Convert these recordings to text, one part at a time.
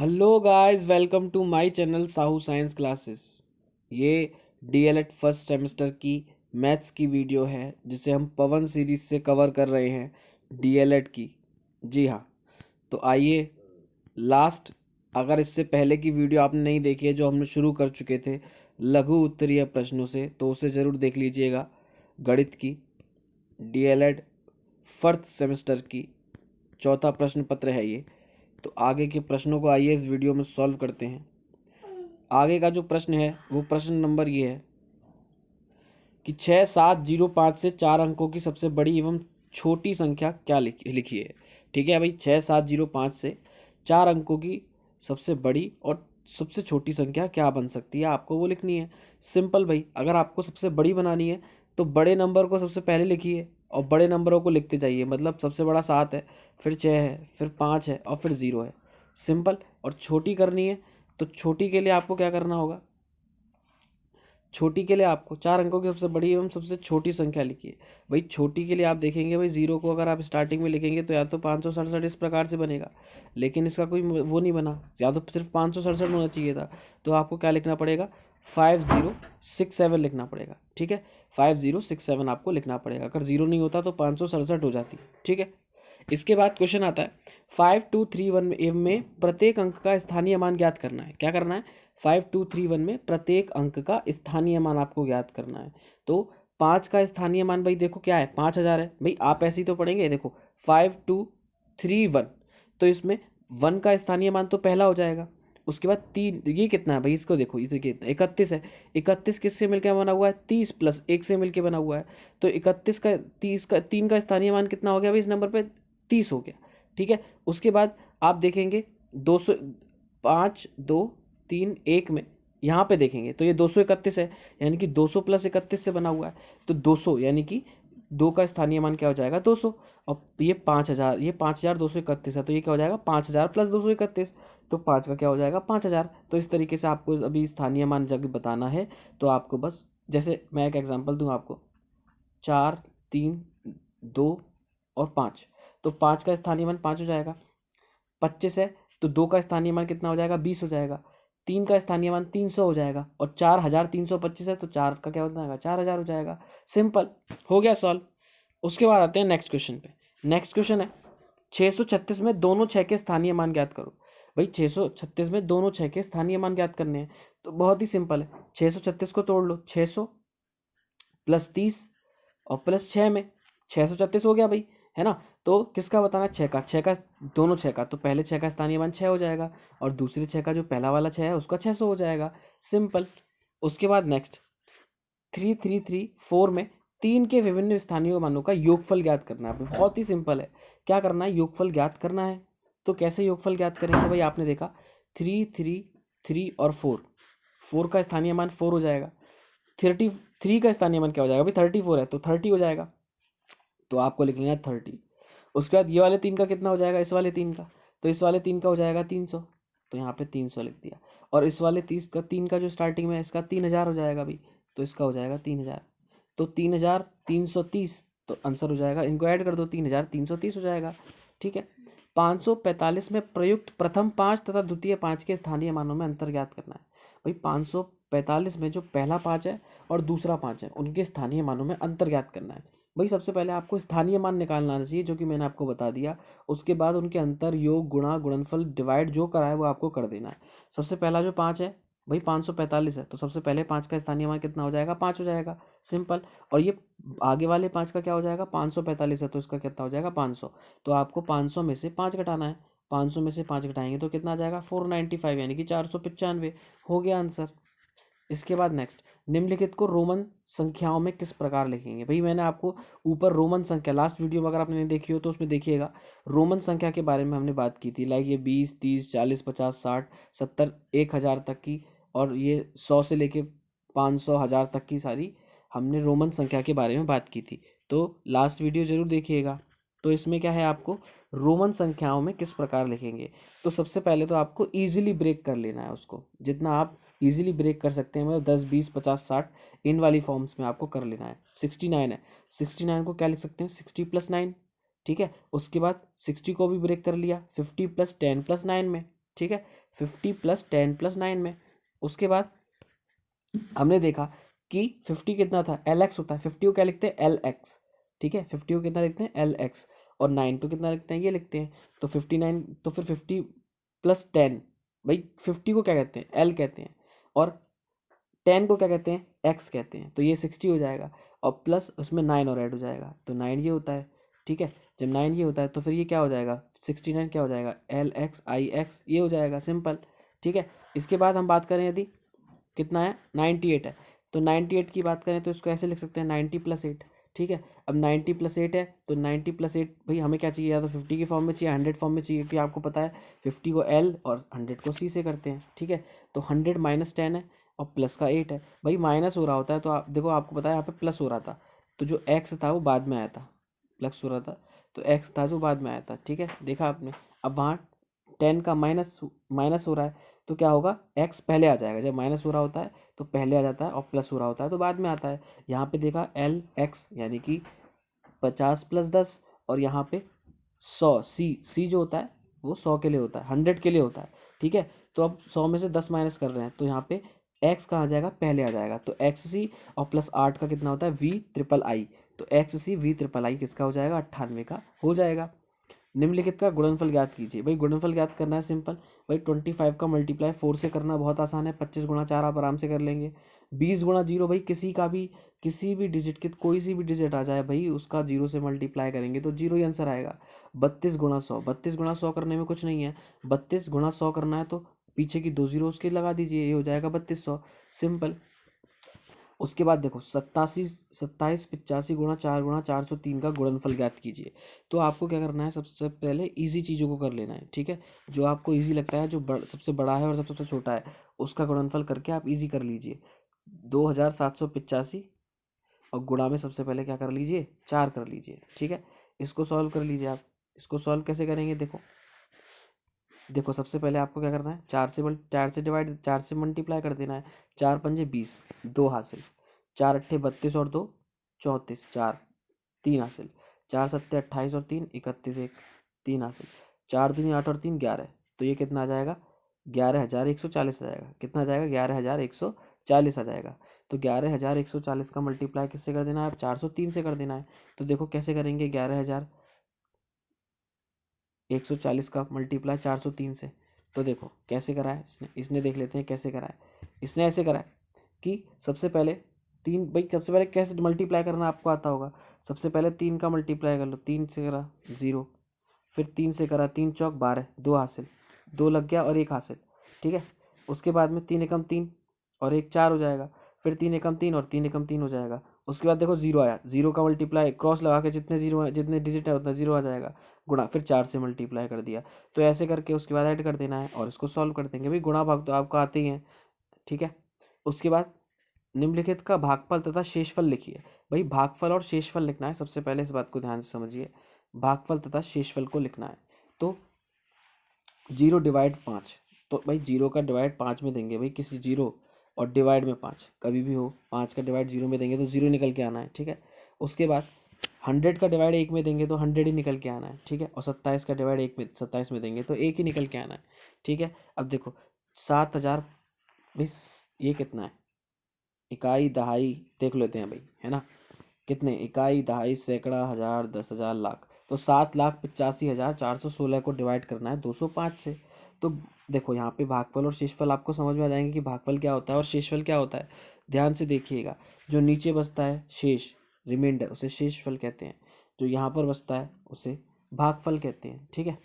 Hello guys, welcome to my channel Sahu science classes. ये DElEd first semester की maths की video है जिसे हम पवन सीरीज से कवर कर रहे हैं डीएलएड की। जी हाँ, तो आइए लास्ट, अगर इससे पहले की वीडियो आपने नहीं देखी है जो हमने शुरू कर चुके थे लघु उत्तरीय प्रश्नों से, तो उसे ज़रूर देख लीजिएगा। गणित की डीएलएड फर्स्ट सेमेस्टर की चौथा प्रश्न पत्र है ये। तो आगे के प्रश्नों को आइए इस वीडियो में सॉल्व करते हैं। आगे का जो प्रश्न है वो प्रश्न नंबर ये है कि 6705 से 4 अंकों की सबसे बड़ी एवं छोटी संख्या क्या लिखी है। ठीक है भाई, 6705 से 4 अंकों की सबसे बड़ी और सबसे छोटी संख्या क्या बन सकती है, आपको वो लिखनी है। सिंपल भाई, अगर आपको सबसे बड़ी बनानी है तो बड़े नंबर को सबसे पहले लिखिए और बड़े नंबरों को लिखते जाइए। मतलब सबसे बड़ा 7 है, फिर 6 है, फिर 5 है और फिर 0 है। सिंपल। और छोटी करनी है तो छोटी के लिए आपको क्या करना होगा, छोटी के लिए आपको 4 अंकों की सबसे बड़ी एवं सबसे छोटी संख्या लिखिए। भाई छोटी के लिए आप देखेंगे भाई 0 को अगर आप स्टार्टिंग में लिखेंगे तो या तो 567 इस प्रकार से बनेगा, लेकिन इसका कोई वो नहीं बना, या तो सिर्फ 567 होना चाहिए था। तो आपको क्या लिखना पड़ेगा, 5067 लिखना पड़ेगा। ठीक है, 5067 आपको लिखना पड़ेगा। अगर 0 नहीं होता तो 567 हो जाती। ठीक है, इसके बाद क्वेश्चन आता है 5231 में प्रत्येक अंक का स्थानीय मान ज्ञात करना है। क्या करना है, 5231 में प्रत्येक अंक का स्थानीय मान आपको ज्ञात करना है। तो 5 का स्थानीय मान भाई देखो क्या है, 5000 है। भाई आप ऐसे ही तो पढ़ेंगे, देखो 5231, तो इसमें 1 का स्थानीय मान तो पहला हो जाएगा। उसके बाद 3, ये कितना है भाई, इसको देखो, इसे कितना 31 है। 31 किससे मिलकर बना हुआ है, 30 + 1 से मिलकर बना हुआ है। तो 31 का 30 का 3 का स्थानीय मान कितना हो गया भाई, इस नंबर पे 30 हो गया। ठीक है, उसके बाद आप देखेंगे 200, 5 2 3 1 में यहाँ पे देखेंगे तो ये 231 है, यानी कि 200 + 31 से बना हुआ है। तो 200 यानी कि 2 का स्थानीय मान क्या हो जाएगा, 200। और ये 5000, ये 5231 है, तो ये क्या हो जाएगा 5000 + 231। तो 5 का क्या हो जाएगा 5000। तो इस तरीके से आपको अभी स्थानीय मान जब बताना है तो आपको बस, जैसे मैं एक एग्जांपल दूं आपको, 4 3 2 और 5। तो 5 का स्थानीय मान 5 हो जाएगा। 25 है तो 2 का स्थानीय मान कितना हो जाएगा, 20 हो जाएगा। 3 का स्थानीय मान 300 हो जाएगा और 4325 है तो 4 का क्या हो जाएगा, 4000 हो जाएगा। सिंपल, हो गया सॉल्व। उसके बाद आते हैं नेक्स्ट क्वेश्चन पे। नेक्स्ट क्वेश्चन है 636 में दोनों 6 के स्थानीय मान ज्ञात करो। भाई 636 में दोनों 6 के स्थानीय मान ज्ञात करने हैं। तो बहुत ही सिंपल है, 636 को तोड़ लो, 600 + 30 और +6 में 636 हो गया भाई, है ना। तो किसका बताना, 6 का, 6 का, दोनों 6 का। तो पहले 6 का स्थानीय मान 6 हो जाएगा और दूसरे 6 का जो पहला वाला 6 है उसका 600 हो जाएगा। सिंपल। उसके बाद नेक्स्ट 3334 में 3 के विभिन्न स्थानीय मानों का योगफल ज्ञात करना है। बहुत ही सिंपल है, क्या करना है, योगफल ज्ञात करना है। तो कैसे योगफल ज्ञात करेंगे भाई, आपने देखा 3 और 4 का स्थानीय मान 4 हो जाएगा। 33 का स्थानीय मान क्या हो जाएगा भाई, 34 है तो 30 हो जाएगा। तो आपको लिख लेना है 30। उसके बाद ये वाले 3 का कितना हो जाएगा, इस वाले 3 का, तो इस वाले 3 का हो जाएगा 300, तो यहाँ पे 300 लिख दिया। और इस वाले 3 का जो स्टार्टिंग में है इसका 3000 हो जाएगा भाई, तो इसका हो जाएगा 3000। तो 3330, तो आंसर हो जाएगा, इनको ऐड कर दो, 3330 हो जाएगा। ठीक है, 545 में प्रयुक्त प्रथम 5 तथा द्वितीय 5 के स्थानीय मानों में अंतर ज्ञात करना है। भाई 545 में जो पहला 5 है और दूसरा 5 है उनके स्थानीय मानों में अंतर ज्ञात करना है। भाई सबसे पहले आपको स्थानीय मान निकालना आना चाहिए, जो कि मैंने आपको बता दिया। उसके बाद उनके अंतर, योग, गुणा, गुणनफल, डिवाइड जो करा है वो आपको कर देना है। सबसे पहला जो 5 है भाई 545 है, तो सबसे पहले 5 का स्थानीय मान कितना हो जाएगा, 5 हो जाएगा। सिंपल। और ये आगे वाले 5 का क्या हो जाएगा, 545 है तो इसका कितना हो जाएगा 500। तो आपको 500 में से 5 घटाना है। 500 में से 5 घटाएंगे तो कितना आ जाएगा 495, यानी कि 495। हो गया आंसर। इसके बाद नेक्स्ट, निम्नलिखित को रोमन संख्याओं में किस प्रकार लिखेंगे। भाई मैंने आपको ऊपर रोमन संख्या, लास्ट वीडियो में अगर आपने नहीं देखी हो तो उसमें देखिएगा, रोमन संख्या के बारे में हमने बात की थी। लाइक ये 20 30 40 50 60 70 1000 तक की, और ये 100 से लेके 500 1000 तक की सारी हमने रोमन संख्या के बारे में बात की थी। तो लास्ट वीडियो जरूर देखिएगा। तो इसमें क्या है, आपको रोमन संख्याओं में किस प्रकार लिखेंगे। तो सबसे पहले तो आपको इजीली ब्रेक कर लेना है उसको, जितना आप इजीली ब्रेक कर सकते हैं, मतलब 10 20 50 60 इन वाली फॉर्म्स में आपको कर लेना है। 69 है, 69 को क्या लिख सकते हैं, 60 + 9। ठीक है, उसके बाद 60 को भी ब्रेक कर लिया 50 + 10 + 9 में। ठीक है, 50 प्लस 10 प्लस 9 में। उसके बाद हमने देखा कि 50 कितना था, एल एक्स होता है, 50 को क्या लिखते हैं, एल एक्स, ठीक है, 50 को कितना लिखते हैं, एल एक्स, और 9 को कितना लिखते हैं, ये लिखते हैं। तो 59, तो फिर 50 प्लस 10, भाई 50 को क्या कहते हैं, एल कहते हैं, और 10 को क्या कहते हैं, एक्स कहते हैं, तो ये 60 हो जाएगा, और प्लस उसमें 9 और ऐड हो जाएगा, तो 9 ये होता है, ठीक है। जब 9 ये होता है तो फिर ये क्या हो जाएगा, 69 क्या हो जाएगा, एल एक्स आई एक्स, ये हो जाएगा, सिंपल, ठीक है। इसके बाद हम बात करें यदि कितना है, 98 है, तो 98 की बात करें तो इसको ऐसे लिख सकते हैं, 90 प्लस 8, ठीक है। अब 90 प्लस 8 है, तो 90 प्लस 8 भाई हमें क्या चाहिए, या तो 50 की फॉर्म में चाहिए, 100 फॉर्म में चाहिए, क्योंकि आपको पता है 50 को एल और 100 को सी से करते हैं, ठीक है। तो 100 माइनस 10 है और प्लस का 8 है, भाई माइनस हो रहा होता है तो आप देखो, आपको पता है यहाँ पे प्लस हो रहा था, तो जो एक्स था वो बाद में आया था, प्लस हो रहा था तो एक्स था जो बाद में आया था, ठीक है, देखा आपने। अब वहाँ 10 का माइनस माइनस हो रहा है, तो क्या होगा, एक्स पहले आ जाएगा, जब माइनस हो रहा होता है तो पहले आ जाता है, और प्लस हो रहा होता है तो बाद में आता है। यहाँ पे देखा एल एक्स यानी कि 50 प्लस 10, और यहाँ पे 100, सी जो होता है वो 100 के लिए होता है, 100 के लिए होता है, ठीक है। तो अब 100 में से 10 माइनस कर रहे हैं, तो यहाँ पे एक्स कहाँ आ जाएगा, पहले आ जाएगा, तो एक्स सी, और प्लस 8 का कितना होता है, वी ट्रिपल आई, तो X C V triple I किसका हो जाएगा, 98 का हो जाएगा। निम्नलिखित का गुणनफल ज्ञात कीजिए, भाई गुणनफल ज्ञात करना है सिंपल, भाई 25 का मल्टीप्लाई 4 से करना बहुत आसान है, 25 गुणा 4 आप आराम से कर लेंगे, 20 गुणा 0, भाई किसी भी डिजिट के कोई सी भी डिजिट आ जाए भाई उसका 0 से मल्टीप्लाई करेंगे तो 0 ही आंसर आएगा। 32 गुणा 100, 32 गुणा 100 करने में कुछ नहीं है, 32 गुणा 100 करना है तो पीछे की 2 जीरो उसके लगा दीजिए, ये हो जाएगा 3200, सिंपल। उसके बाद देखो 27 गुणा 4 का गुणनफल ज्ञात कीजिए। तो आपको क्या करना है, सबसे पहले इजी चीज़ों को कर लेना है, ठीक है, जो आपको इजी लगता है, जो सबसे बड़ा है और सबसे छोटा है उसका गुणनफल करके आप इजी कर लीजिए। 2785 और गुणा में सबसे पहले क्या कर लीजिए, 4 कर लीजिए, ठीक है। इसको सॉल्व कर लीजिए आप। इसको सॉल्व कैसे करेंगे, देखो देखो सबसे पहले आपको क्या करना है, 4 से मल्टीप्लाई कर देना है, 4 पंजे 20, 2 हासिल, 4 अट्ठे 32 और 2 34, 4 3 हासिल, 4 सत्ते 28 और 3 31, 1 3 हासिल, 4 दूनी 8 और 3 11, तो ये कितना आ जाएगा, 11,140 आ जाएगा, कितना आ जाएगा, 11,140 आ जाएगा। तो 11,140 का मल्टीप्लाई किससे कर देना है, 403 से कर देना है। तो देखो कैसे करेंगे, 11,140 का मल्टीप्लाई 403 से, तो देखो कैसे करा है इसने, देख लेते हैं कैसे करा है। इसने ऐसे करा है कि सबसे पहले तीन, भाई सबसे पहले कैसे मल्टीप्लाई करना आपको आता होगा, सबसे पहले 3 का मल्टीप्लाई कर लो, 3 से करा 0, फिर 3 से करा, 3 चौक 12, 2 हासिल, 2 लग गया और 1 हासिल, ठीक है। उसके बाद में 3 एकम 3 और 1 4 हो जाएगा, फिर 3 एकम 3 और 3 एकम 3 हो जाएगा। उसके बाद देखो 0 आया, 0 का मल्टीप्लाई क्रॉस लगा के जितने जीरो जितने डिजिट है उतना 0 आ जाएगा, गुणा, फिर 4 से मल्टीप्लाई कर दिया। तो ऐसे करके उसके बाद ऐड कर देना है और इसको सॉल्व कर देंगे, भाई गुणा भाग तो आपको आते ही हैं, ठीक है। उसके बाद निम्नलिखित का भागफल तथा शेषफल लिखिए। भाई भागफल और शेषफल लिखना है, सबसे पहले इस बात को ध्यान से समझिए, भागफल तथा शेषफल को लिखना है। तो 0 डिवाइड 5, तो भाई 0 का डिवाइड 5 में देंगे, भाई किसी 0 और डिवाइड में 5 कभी भी हो, 5 का डिवाइड 0 में देंगे तो 0 निकल के आना है, ठीक है। उसके बाद 100 का डिवाइड 1 में देंगे तो 100 ही निकल के आना है, ठीक है। और 27 का डिवाइड 27 में देंगे तो 1 ही निकल के आना है, ठीक है। अब देखो 7,000, भाई ये कितना है, इकाई दहाई देख लेते हैं भाई, है ना, कितने, इकाई दहाई सैकड़ा हजार 10,000 लाख, तो 7,85,416 को डिवाइड करना है 205 से। तो देखो यहाँ पे भागफल और शेषफल आपको समझ में आ जाएंगे कि भागफल क्या होता है और शेषफल क्या होता है। ध्यान से देखिएगा, जो नीचे बचता है शेष, रिमाइंडर, उसे शेषफल कहते हैं, जो यहाँ पर बचता है उसे भागफल कहते हैं, ठीक है।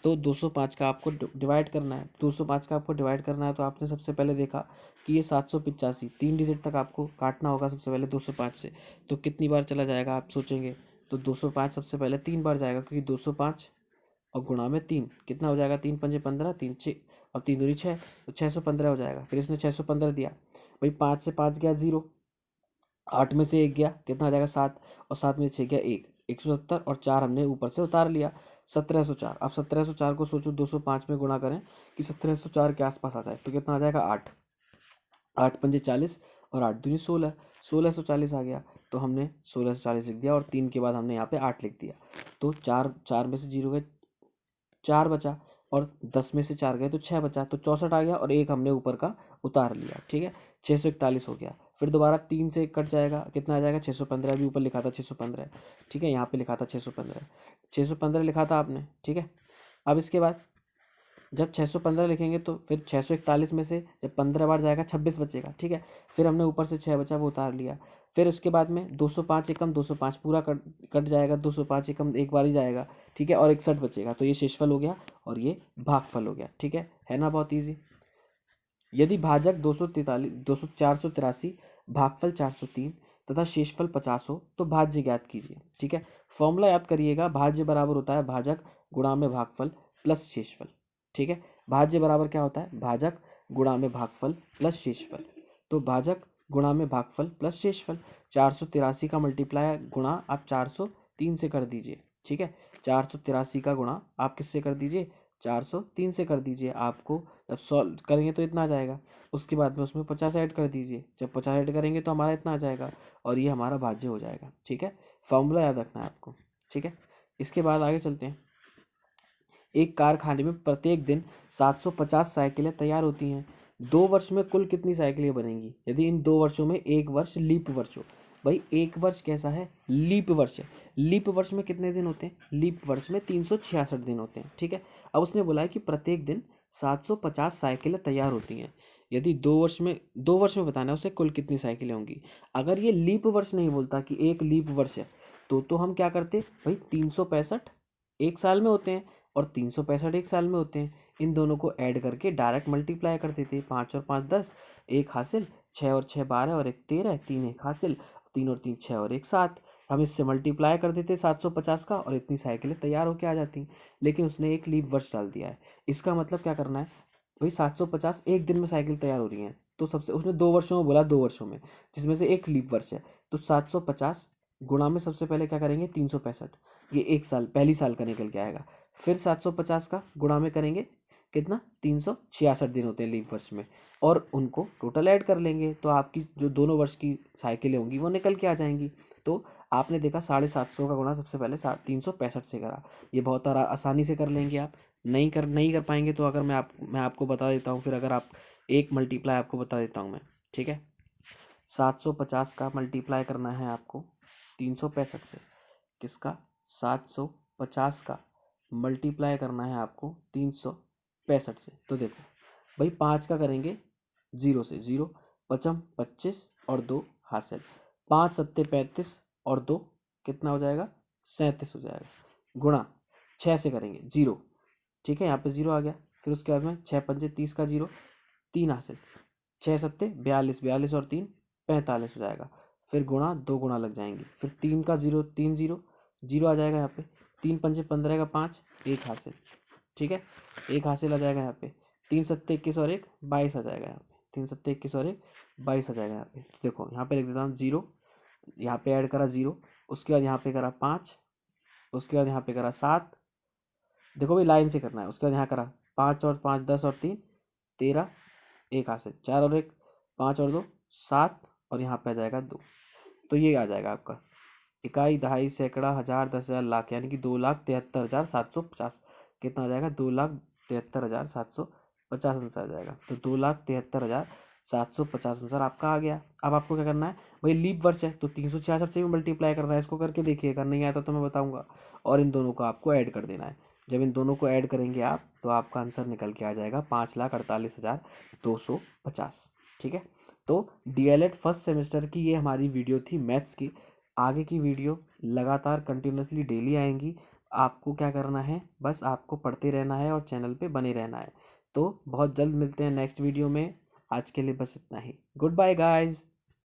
तो 205 का आपको डिवाइड करना है, 205 का आपको डिवाइड करना है, तो आपने सबसे पहले देखा कि ये 785 3 डिजिट तक आपको काटना होगा सबसे पहले 205 से, तो कितनी बार चला जाएगा आप सोचेंगे, तो 205 सबसे पहले 3 बार जाएगा, क्योंकि 205 और गुणा में 3 कितना हो जाएगा, 3 पंजे 15, 3 6 और 3 दूनी 6, तो 615 हो जाएगा। फिर इसने 615 दिया, भाई 5 से 5 गया 0, 8 में से 1 गया, कितना आ जाएगा 7, और 7 में 6 गया 1, 170, और 4 हमने ऊपर से उतार लिया, 1704। अब 1704 को सोचो 205 में गुणा करें कि 1704 के आसपास आ जाए, तो कितना आ जाएगा 8, 8 पंजे 40 और 8 दूनी 16, 1640 आ गया, तो हमने 1640 लिख दिया, और 3 के बाद हमने यहाँ पे 8 लिख दिया, तो 4 4 में से 0 गए, 4 बचा, और 10 में से 4 गए तो 6 बचा, तो 64 आ गया और एक हमने ऊपर का उतार लिया, ठीक है। 641 हो गया। फिर दोबारा 3 से कट जाएगा, कितना आ जाएगा 615, अभी ऊपर लिखा था 615, ठीक है, यहाँ पे लिखा था 615, 615 लिखा था आपने, ठीक है। अब इसके बाद जब 615 लिखेंगे तो फिर 641 में से जब 15 बार जाएगा 26 बचेगा, ठीक है। फिर हमने ऊपर से 6 बचा वो उतार लिया। फिर उसके बाद में 205 एकम 205 पूरा कट कट जाएगा, 205 एकम एक बार ही जाएगा, ठीक है, और 61 बचेगा। तो ये शेषफल हो गया और ये भागफल हो गया, ठीक है ना, बहुत ईजी। यदि भाजक 483 भागफल 403 तथा शेषफल 50 हो तो भाज्य ज्ञात कीजिए, ठीक है। फॉर्मूला याद करिएगा, भाज्य बराबर होता है भाजक गुणा में भागफल प्लस शेषफल, ठीक है। भाज्य बराबर क्या होता है, भाजक गुणा में भागफल प्लस शेषफल। तो भाजक गुणा में भागफल प्लस शेषफल, 483 का मल्टीप्लाई गुणा आप 403 से कर दीजिए, ठीक है। 483 का गुणा आप किससे कर दीजिए, 403 से कर दीजिए। आपको जब सॉल्व करेंगे तो इतना आ जाएगा। उसके बाद में उसमें 50 ऐड कर दीजिए, जब 50 ऐड करेंगे तो हमारा इतना आ जाएगा और ये हमारा भाज्य हो जाएगा, ठीक है। फॉर्मूला याद रखना है आपको, ठीक है। इसके बाद आगे चलते हैं। एक कारखाने में प्रत्येक दिन 750 साइकिलें तैयार होती हैं। 2 वर्ष में कुल कितनी साइकिलें बनेंगी यदि इन 2 वर्षों में एक वर्ष लीप वर्ष हो। भाई एक वर्ष कैसा है, लीप वर्ष है। लीप वर्ष में कितने दिन होते हैं, लीप वर्ष में 366 दिन होते हैं, ठीक है। अब उसने बोला है कि प्रत्येक दिन 750 साइकिलें तैयार होती हैं। यदि 2 वर्ष में बताना है उसे कुल कितनी साइकिलें होंगी। अगर ये लीप वर्ष नहीं बोलता कि एक लीप वर्ष है तो हम क्या करते भाई, 365 एक साल में होते हैं और 365 एक साल में होते हैं। इन दोनों को ऐड करके डायरेक्ट मल्टीप्लाई कर देते, 5 और 5 10, एक हासिल, 6 और 6 12 और एक 13, 3 एक हासिल, 3 और 3 6 और एक 7। हम इससे मल्टीप्लाई कर देते 750 का और इतनी साइकिलें तैयार होकर आ जाती। लेकिन उसने एक लीप वर्ष डाल दिया है। इसका मतलब क्या करना है भाई, 750 एक दिन में साइकिल तैयार हो रही हैं तो सबसे उसने 2 वर्षों में बोला, 2 वर्षों में जिसमें से एक लीप वर्ष है। तो 750 गुणा में सबसे पहले क्या करेंगे 365, ये एक साल पहली साल का निकल के आएगा। फिर 750 का गुणा में करेंगे कितना, 366 दिन होते हैं लीप वर्ष में, और उनको टोटल ऐड कर लेंगे तो आपकी जो दोनों वर्ष की साइकिलें होंगी वो निकल के आ जाएंगी। तो आपने देखा 750 का गुणा सबसे पहले 365 से करा। ये बहुत आसानी से कर लेंगे आप। नहीं कर पाएंगे तो अगर मैं आपको बता देता हूँ, फिर अगर आप एक मल्टीप्लाई आपको बता देता हूँ मैं, ठीक है। 750 का मल्टीप्लाई करना है आपको 365 से, किसका, 750 का मल्टीप्लाई करना है आपको 365 से। तो देखो भाई 5 का करेंगे 0 से, 0 पचम 25 और 2 हासिल, 5 सत्ते 35 और 2 कितना हो जाएगा 37 हो जाएगा। गुणा 6 से करेंगे 0, ठीक है, यहाँ पे 0 आ गया। फिर उसके बाद में 6 पंजे 30 का 0, 3 हासिल, 6 सत्ते 42, 42 और 3 45 हो जाएगा। फिर गुणा 2 गुणा लग जाएंगे, फिर 3 का 0 3 0 0 आ जाएगा यहाँ पे, 3 पंजे 15 का 5, 1 हासिल, ठीक है, 1 हासिल आ जाएगा यहाँ पे। 3 सत्ते 21 और 1 22 आ जाएगा यहाँ पे, 3 सत्ते 21 और 1 22 आ जाएगा यहाँ पे। देखो यहाँ पे लिख देता हूँ 0, यहाँ पे ऐड करा 0, उसके बाद यहाँ पे करा 5, उसके बाद यहाँ पे करा 7, देखो भाई लाइन से करना है। उसके बाद यहाँ करा 5 और 5 10 और 3 13, 1 हासिल, 4 और 1 5 और 2 7, और यहाँ पे आ जाएगा 2। तो ये आ जाएगा आपका इकाई, दहाई, सैकड़ा, हजार, 10,000, लाख, यानी कि 2,73,750। कितना आ जाएगा 2,73,750 आंसर आ जाएगा। तो 2,73,750 आंसर आपका आ गया। अब आपको क्या करना है भाई, लीप वर्ष है तो 366 से भी मल्टीप्लाई करना है। इसको करके देखिएगा, नहीं आता तो मैं बताऊंगा। और इन दोनों को आपको ऐड कर देना है। जब इन दोनों को ऐड करेंगे आप तो आपका आंसर निकल के आ जाएगा 5,48,250, ठीक है। तो डीएलएड फर्स्ट सेमेस्टर की ये हमारी वीडियो थी मैथ्स की। आगे की वीडियो लगातार कंटिन्यूसली डेली आएंगी। आपको क्या करना है, बस आपको पढ़ते रहना है और चैनल पे बने रहना है। तो बहुत जल्द मिलते हैं नेक्स्ट वीडियो में। आज के लिए बस इतना ही। Good bye guys.